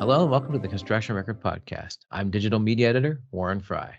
Hello and welcome to the Construction Record Podcast. I'm digital media editor Warren Frey.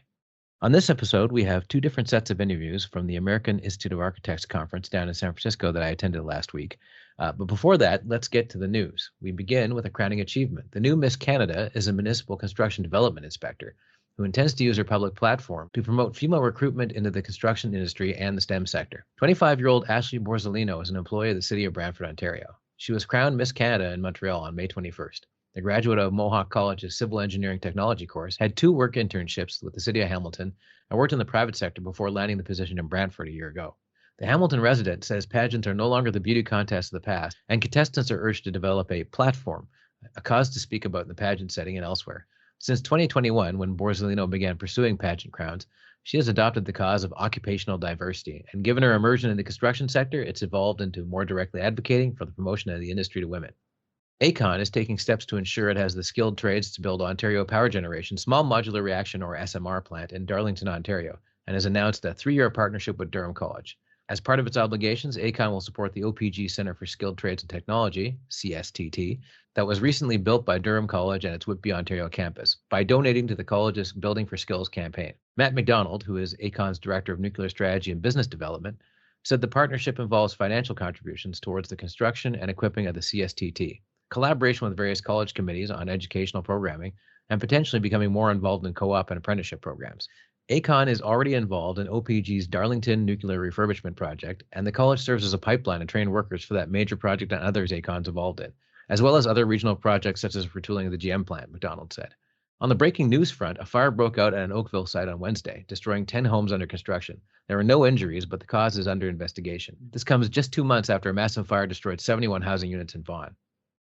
On this episode, we have two different sets of interviews from the American Institute of Architects conference down in San Francisco that I attended last week. But before that, let's get to the news. We begin with a crowning achievement. The new Miss Canada is a municipal construction development inspector who intends to use her public platform to promote female recruitment into the construction industry and the STEM sector. 25-year-old Ashley Borzolino is an employee of the city of Brantford, Ontario. She was crowned Miss Canada in Montreal on May 21st. The graduate of Mohawk College's Civil Engineering Technology course had 2 work internships with the city of Hamilton and worked in the private sector before landing the position in Brantford a year ago. The Hamilton resident says pageants are no longer the beauty contests of the past, and contestants are urged to develop a platform, a cause to speak about in the pageant setting and elsewhere. Since 2021, when Borzolino began pursuing pageant crowns, she has adopted the cause of occupational diversity, and given her immersion in the construction sector, it's evolved into more directly advocating for the promotion of the industry to women. ACON is taking steps to ensure it has the skilled trades to build Ontario Power Generation Small Modular Reaction or SMR plant in Darlington, Ontario, and has announced a 3-year partnership with Durham College. As part of its obligations, ACON will support the OPG Center for Skilled Trades and Technology, CSTT, that was recently built by Durham College and its Whitby, Ontario campus, by donating to the college's Building for Skills campaign. Matt McDonald, who is ACON's Director of Nuclear Strategy and Business Development, said the partnership involves financial contributions towards the construction and equipping of the CSTT, collaboration with various college committees on educational programming, and potentially becoming more involved in co-op and apprenticeship programs. ACON is already involved in OPG's Darlington Nuclear Refurbishment Project, and the college serves as a pipeline to train workers for that major project and others ACON's involved in, as well as other regional projects such as retooling of the GM plant, McDonald said. On the breaking news front, a fire broke out at an Oakville site on Wednesday, destroying 10 homes under construction. There were no injuries, but the cause is under investigation. This comes just 2 months after a massive fire destroyed 71 housing units in Vaughan.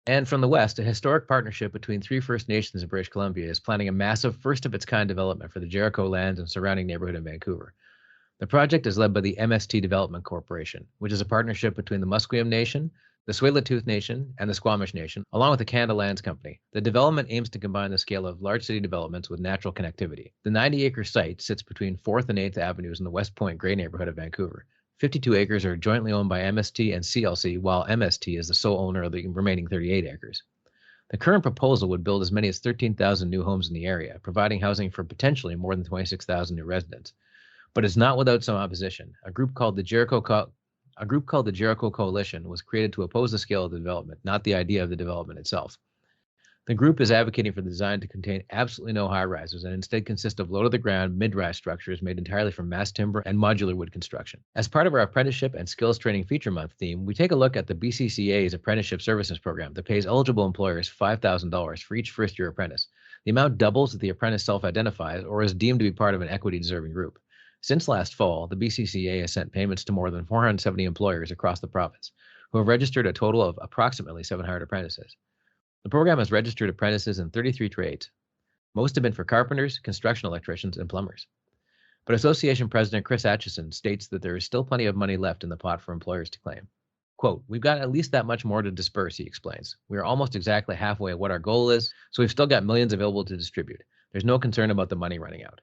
And from the west, a historic partnership between 3 First Nations in British Columbia is planning a massive first-of-its-kind development for the Jericho lands and surrounding neighborhood in Vancouver. The project is led by the MST Development Corporation, which is a partnership between the Musqueam Nation, the Tsleil-Waututh Nation, and the Squamish Nation, along with the Canada Lands Company. The development aims to combine the scale of large city developments with natural connectivity. The 90-acre site sits between 4th and 8th Avenues in the West Point Grey neighborhood of Vancouver. 52 acres are jointly owned by MST and CLC, while MST is the sole owner of the remaining 38 acres. The current proposal would build as many as 13,000 new homes in the area, providing housing for potentially more than 26,000 new residents. But it's not without some opposition. A group called the Jericho Coalition was created to oppose the scale of the development, not the idea of the development itself. The group is advocating for the design to contain absolutely no high-rises and instead consist of low-to-the-ground mid-rise structures made entirely from mass timber and modular wood construction. As part of our Apprenticeship and Skills Training Feature Month theme, we take a look at the BCCA's Apprenticeship Services Program that pays eligible employers $5,000 for each first-year apprentice. The amount doubles if the apprentice self-identifies or is deemed to be part of an equity-deserving group. Since last fall, the BCCA has sent payments to more than 470 employers across the province, who have registered a total of approximately 700 apprentices. The program has registered apprentices in 33 trades. Most have been for carpenters, construction electricians, and plumbers. But Association President Chris Atchison states that there is still plenty of money left in the pot for employers to claim. Quote, "We've got at least that much more to disperse," he explains. "We are almost exactly halfway at what our goal is, so we've still got millions available to distribute. There's no concern about the money running out."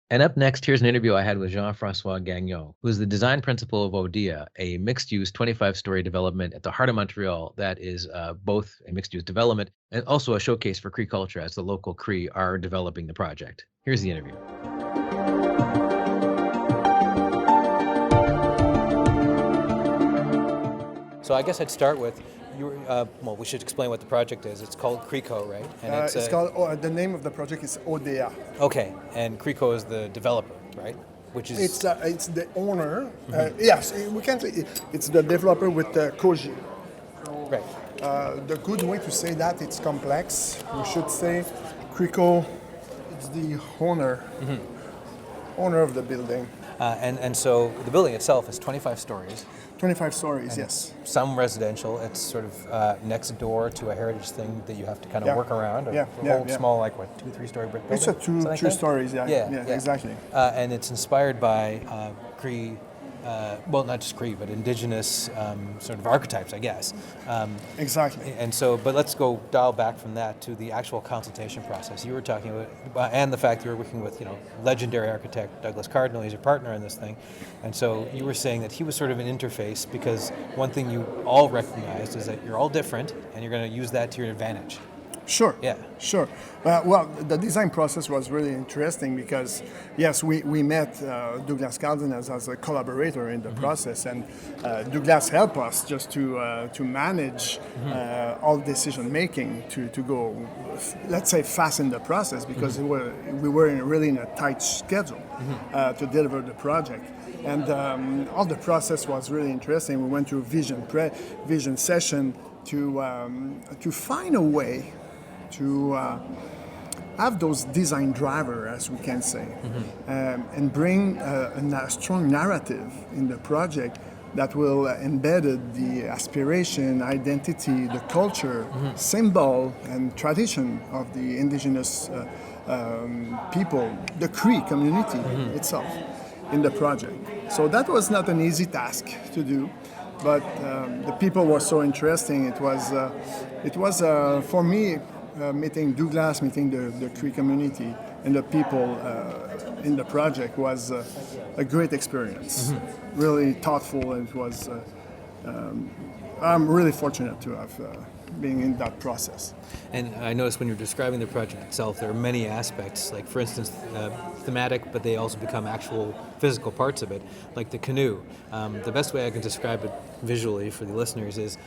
And up next, here's an interview I had with Jean-Francois Gagnon, who is the design principal of Odea, a mixed-use 25-story development at the heart of Montreal that is both a mixed-use development and also a showcase for Cree culture as the local Cree are developing the project. Here's the interview. So I guess I'd start with, we should explain what the project is. It's called CREECO, right? And it's called, the name of the project is Odea. Okay, and CREECO is the developer, right? Which is... It's the owner. Yes, we can say it's the developer with Koji. Right. The good way to say that, it's complex. We should say CREECO is the owner of the building. And so the building itself is 25 stories. 25 stories, yes. Some residential. It's sort of next door to a heritage thing that you have to kind of work around. Small, like what, 2-3 story brick building? It's a two stories, yeah, exactly. And it's inspired by Cree, not just Cree, but Indigenous sort of archetypes, I guess. Exactly. And so, but let's go dial back from that to the actual consultation process. You were talking about, and the fact you were working with, legendary architect Douglas Cardinal. He's your partner in this thing. And so you were saying that he was sort of an interface because one thing you all recognized is that you're all different and you're going to use that to your advantage. Sure. Yeah. Sure. Well, the design process was really interesting because, yes, we met Douglas Cardinal as a collaborator in the process, and Douglas helped us just to manage all decision making to go, let's say, fast in the process because we were really in a tight schedule to deliver the project. And all the process was really interesting. We went through vision session to find a way to have those design driver, as we can say, and bring a strong narrative in the project that will embed the aspiration, identity, the culture, symbol, and tradition of the indigenous people, the Cree community itself, in the project. So that was not an easy task to do, but the people were so interesting. It was for me. Meeting Douglas, meeting the Cree community and the people in the project was a great experience. Really thoughtful. It was. I'm really fortunate to have been in that process. And I noticed when you're describing the project itself, there are many aspects, like for instance, thematic, but they also become actual physical parts of it, like the canoe. The best way I can describe it visually for the listeners is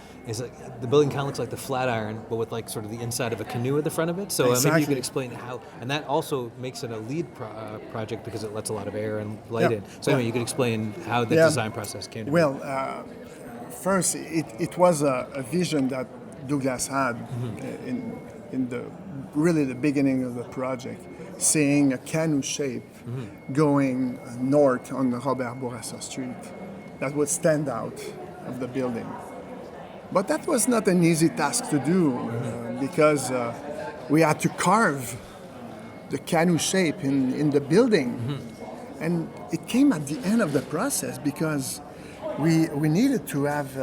like the building kind of looks like the Flatiron, but with like sort of the inside of a canoe at the front of it. So Exactly. maybe you could explain how, and that also makes it a lead project because it lets a lot of air and light in. So anyway, you could explain how the design process came to be. Well, first, it was a vision that Douglas had in the beginning of the project, seeing a canoe shape going north on the Robert Bourassa Street that would stand out of the building. But that was not an easy task to do because we had to carve the canoe shape in the building. And it came at the end of the process because we needed to have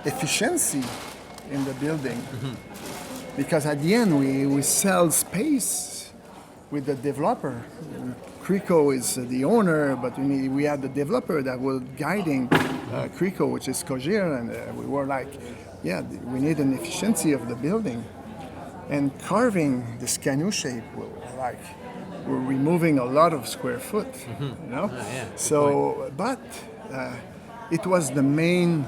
efficiency in the building. Because at the end we sell space with the developer. Creco is the owner, but we had the developer that was guiding Creco, which is Cogir, and we were like, we need an efficiency of the building. And carving this canoe shape, we're removing a lot of square foot, you know? So, but it was the main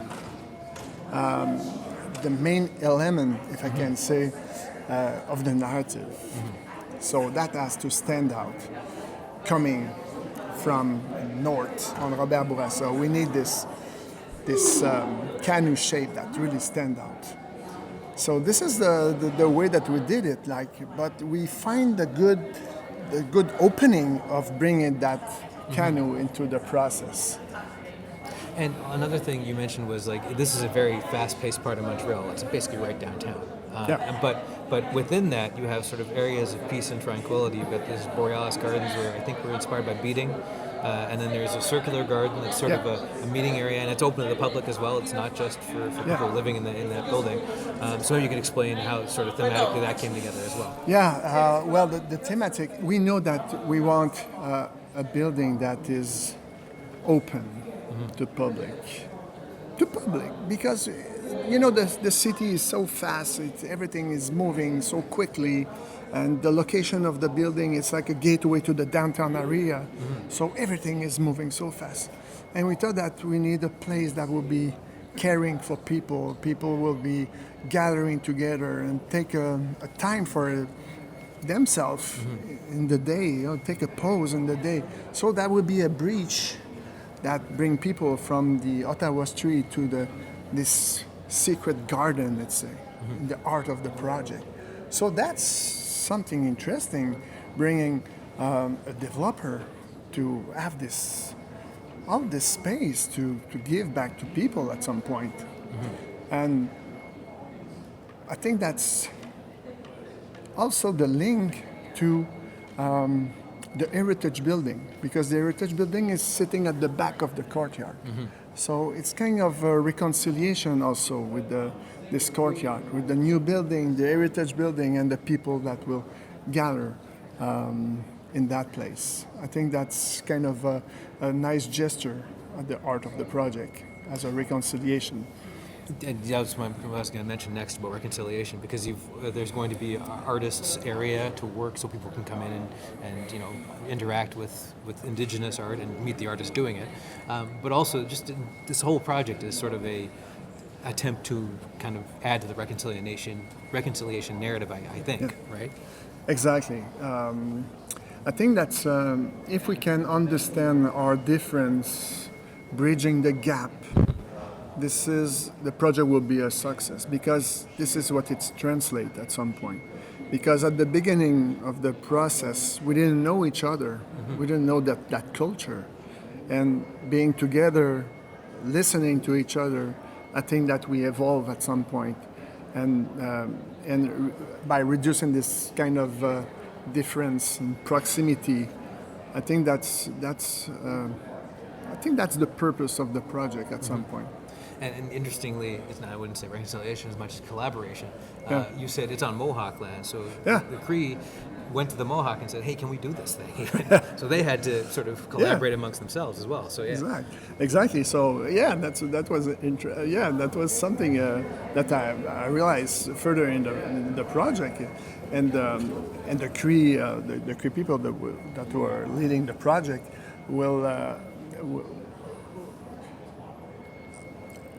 element, if I can say, of the narrative. So that has to stand out. Coming from north on Robert Bourassa, we need this canoe shape that really stand out. So this is the way that we did it. But we find the good opening of bringing that canoe into the process. And another thing you mentioned was this is a very fast-paced part of Montreal. It's basically right downtown. But within that, you have sort of areas of peace and tranquility. You've got these Borealis gardens where I think we're inspired by beading. And then there's a circular garden that's sort of a meeting area, and it's open to the public as well. It's not just for people living in that building. So maybe you can explain how sort of thematically that came together as well. Well, the thematic, we know that we want a building that is open to public, because the city is so fast. Everything is moving so quickly, and the location of the building is like a gateway to the downtown area. So everything is moving so fast, and we thought that we need a place that will be caring for people. People will be gathering together and take a time for themselves in the day. Take a pause in the day. So that would be a bridge that bring people from the Ottawa Street to this secret garden, let's say, in the art of the project. So that's something interesting, bringing a developer to have all this space to give back to people at some point. And I think that's also the link to the Heritage Building, because the Heritage Building is sitting at the back of the courtyard. So it's kind of a reconciliation also with this courtyard, with the new building, the Heritage Building, and the people that will gather in that place. I think that's kind of a nice gesture at the art of the project as a reconciliation. And that was what I was going to mention next about reconciliation, because there's going to be an artists area to work, so people can come in and interact with Indigenous art and meet the artists doing it. But also, just this whole project is sort of a attempt to kind of add to the reconciliation narrative. I think, yeah. Right? Exactly. I think that if we can understand our difference, bridging the gap, the project will be a success, because this is what it's translate at some point. Because at the beginning of the process, we didn't know each other. Mm-hmm. We didn't know that culture. And being together, listening to each other, I think that we evolve at some point. And by reducing this kind of difference in proximity, I think that's the purpose of the project at some point. And interestingly, I wouldn't say reconciliation as much as collaboration. Yeah. You said it's on Mohawk land, so yeah. The Cree went to the Mohawk and said, "Hey, can we do this thing?" So they had to sort of collaborate amongst themselves as well. So yeah, exactly. So yeah, that was something that I realized further in the project, and the Cree the Cree people that were leading the project will.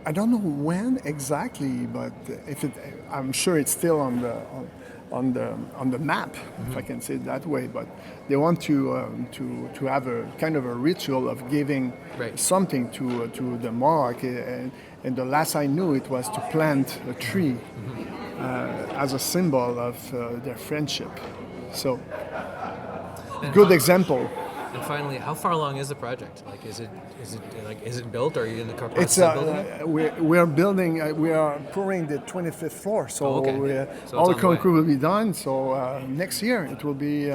I don't know when exactly, but I'm sure it's still on the map, mm-hmm. if I can say it that way. But they want to have a kind of a ritual of giving something to the Mohawk, and the last I knew, it was to plant a tree as a symbol of their friendship. So, good example. And finally, how far along is the project? Like, is it built? Or are you in the process of building it? We are building. We are pouring the 25th floor. So, all the concrete will be done. So next year it will be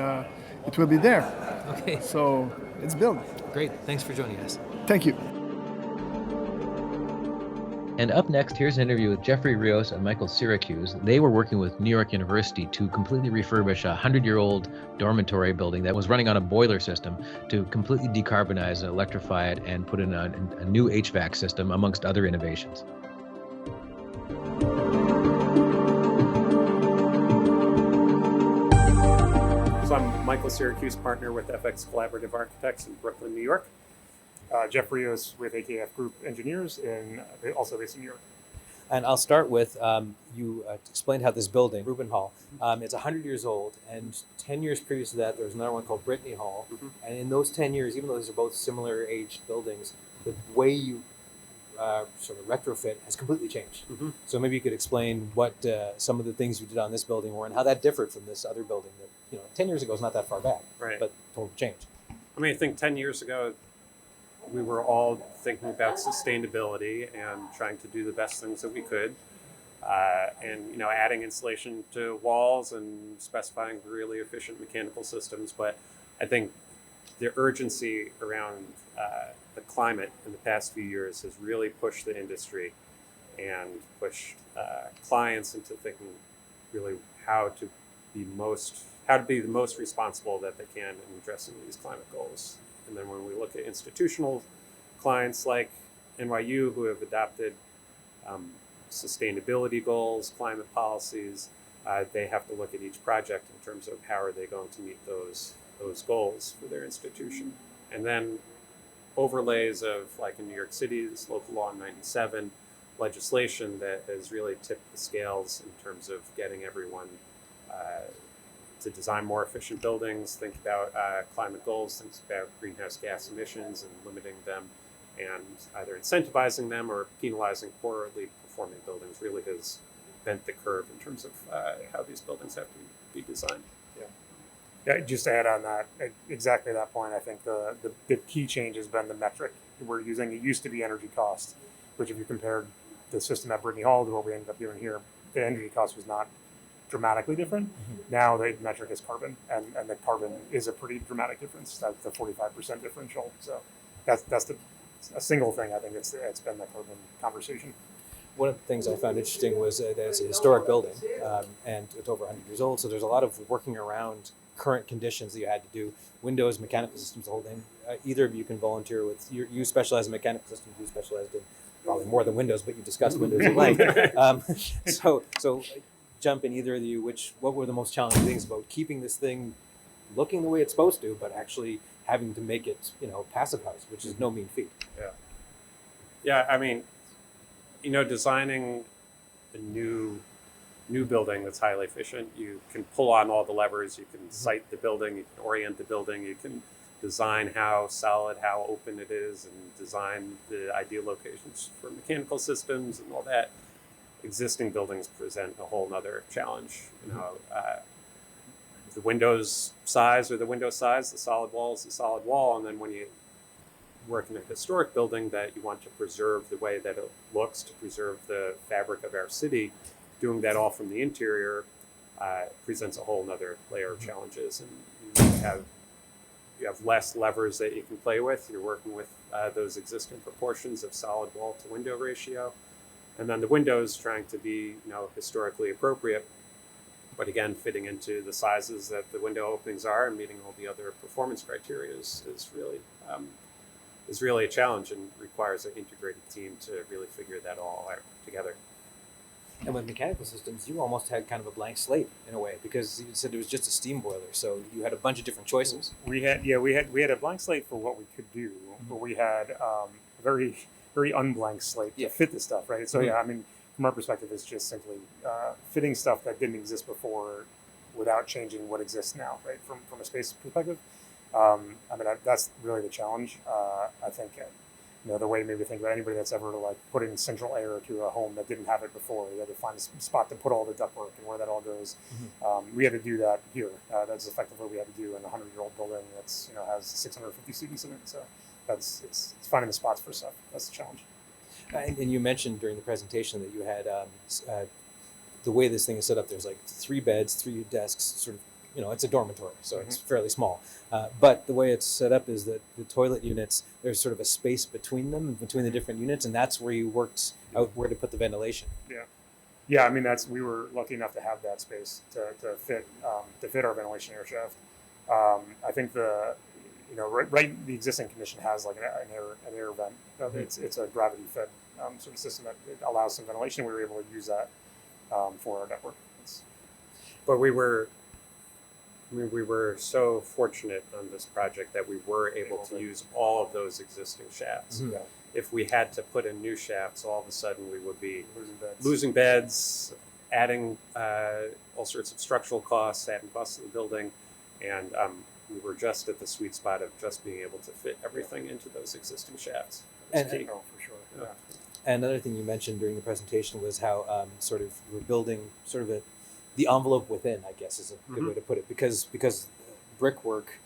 there. Okay. So it's built. Great. Thanks for joining us. Thank you. And up next, here's an interview with Jeffrey Rios and Michael Syracuse. They were working with New York University to completely refurbish a 100-year-old dormitory building that was running on a boiler system to completely decarbonize and electrify it and put in a new HVAC system, amongst other innovations. So I'm Michael Syracuse, partner with fxcollaborative Architects in Brooklyn, New York. Jeffrey Rios with AKF Group Engineers, also based in New York. And I'll start with, you explained how this building, Rubin Hall, it's 100 years old, and 10 years previous to that, there was another one called Brittany Hall. Mm-hmm. And in those 10 years, even though these are both similar aged buildings, the way you sort of retrofit has completely changed. Mm-hmm. So maybe you could explain what some of the things you did on this building were, and how that differed from this other building that, 10 years ago is not that far back, right? But total change. I think 10 years ago, we were all thinking about sustainability and trying to do the best things that we could, and adding insulation to walls and specifying really efficient mechanical systems. But I think the urgency around the climate in the past few years has really pushed the industry and pushed clients into thinking really how to be the most responsible that they can in addressing these climate goals. And then when we look at institutional clients like NYU who have adopted sustainability goals, climate policies, they have to look at each project in terms of how are they going to meet those goals for their institution. And then overlays of, like in New York City, this local law 97 legislation that has really tipped the scales in terms of getting everyone to design more efficient buildings, think about climate goals, think about greenhouse gas emissions and limiting them, and either incentivizing them or penalizing poorly performing buildings really has bent the curve in terms of how these buildings have to be designed. Yeah, just to add on that, exactly that point, I think the key change has been the metric we're using. It used to be energy cost, which if you compared the system at Brittany Hall to what we ended up doing here, the energy cost was not dramatically different. Mm-hmm. Now the metric is carbon, and the carbon is a pretty dramatic difference. That's the 45% differential. So that's a single thing. I think it's been the carbon conversation. One of the things I found interesting was that it's a historic building, and it's over 100 years old. So there's a lot of working around current conditions that you had to do. Windows, mechanical systems, the whole thing. Either of you can volunteer with. You specialize in mechanical systems. You specialized in probably more than windows, but you discussed windows at length. So jump in, either of you, what were the most challenging things about keeping this thing looking the way it's supposed to, but actually having to make it, passive house, which is no mean feat. Yeah. I mean, designing a new building that's highly efficient, you can pull on all the levers, you can site the building, you can orient the building, you can design how solid, how open it is, and design the ideal locations for mechanical systems and all that. Existing buildings present a whole nother challenge. The windows size are the window size, the solid wall is the solid wall, and then when you work in a historic building that you want to preserve the way that it looks, to preserve the fabric of our city, doing that all from the interior presents a whole nother layer of challenges. And you have less levers that you can play with. You're working with those existing proportions of solid wall to window ratio. And then the windows trying to be, historically appropriate, but again, fitting into the sizes that the window openings are and meeting all the other performance criteria is really a challenge, and requires an integrated team to really figure that all out together. And with mechanical systems, you almost had kind of a blank slate in a way, because you said it was just a steam boiler, so you had a bunch of different choices. We had a blank slate for what we could do, but we had a very unblank slate to fit this stuff, right? So I mean, from our perspective, it's just simply fitting stuff that didn't exist before without changing what exists now, right? From a space perspective, I mean, that's really the challenge. I think, the way maybe think about anybody that's ever put in central air to a home that didn't have it before. You had to find a spot to put all the ductwork and where that all goes. We had to do that here. That's effectively what we had to do in a 100-year-old building that's has 650 students in it. So it's finding the spots for stuff. That's the challenge. And you mentioned during the presentation that you had the way this thing is set up. There's 3 beds, 3 desks, sort of. It's a dormitory, so it's fairly small. But the way it's set up is that the toilet units, there's sort of a space between them, between the different units, and that's where you worked out where to put the ventilation. Yeah. I mean, we were lucky enough to have that space to fit our ventilation air shaft. I think the existing condition has an air vent. It's a gravity fed sort of system that it allows some ventilation. We were able to use that for our network. But we were so fortunate on this project that we were able to use all of those existing shafts. Mm-hmm. If we had to put in new shafts, all of a sudden we would be losing beds, adding all sorts of structural costs, adding costs to the building, and we were just at the sweet spot of just being able to fit everything into those existing shafts. For sure. Yeah. And another thing you mentioned during the presentation was how we're building the envelope within, I guess is a good way to put it, because brickwork,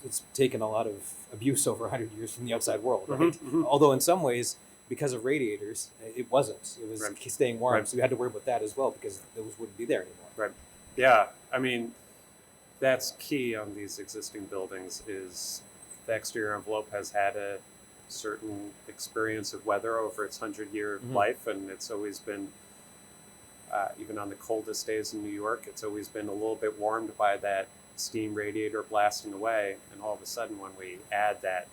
it's taken a lot of abuse over 100 years from the outside world, right? Although in some ways, because of radiators, it wasn't. It was staying warm, so we had to worry about that as well, because those wouldn't be there anymore. Right. Yeah. I mean, that's key on these existing buildings is the exterior envelope has had a certain experience of weather over its 100-year life, and it's always been even on the coldest days in New York, it's always been a little bit warmed by that steam radiator blasting away. And all of a sudden, when we add that,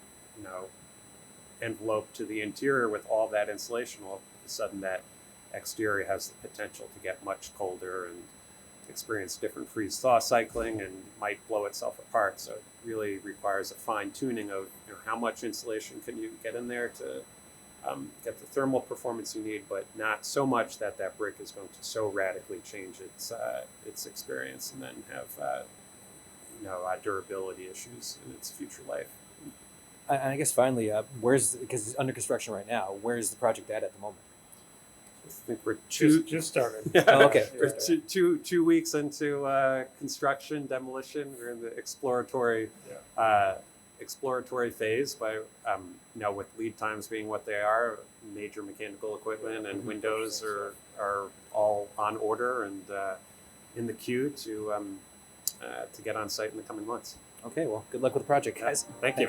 envelope to the interior with all that insulation, all of a sudden that exterior has the potential to get much colder and experience different freeze-thaw cycling and might blow itself apart. So it really requires a fine tuning of how much insulation can you get in there to get the thermal performance you need, but not so much that brick is going to so radically change its experience and then have durability issues in its future life. And I guess finally, because it's under construction right now, where's the project at the moment? I think we're just started. Oh, okay. We're two weeks into construction, demolition. We're in the exploratory phase by with lead times being what they are, major mechanical equipment and windows are all on order and in the queue to get on site in the coming months. Okay, well, good luck with the project, guys. Thank you.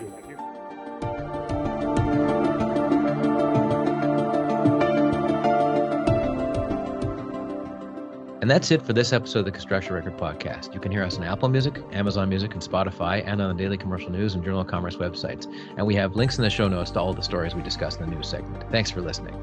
And And that's it for this episode of the Construction Record Podcast. You can hear us on Apple Music, Amazon Music, and Spotify, and on the Daily Commercial News and Journal of Commerce websites. And we have links in the show notes to all the stories we discussed in the news segment. Thanks for listening.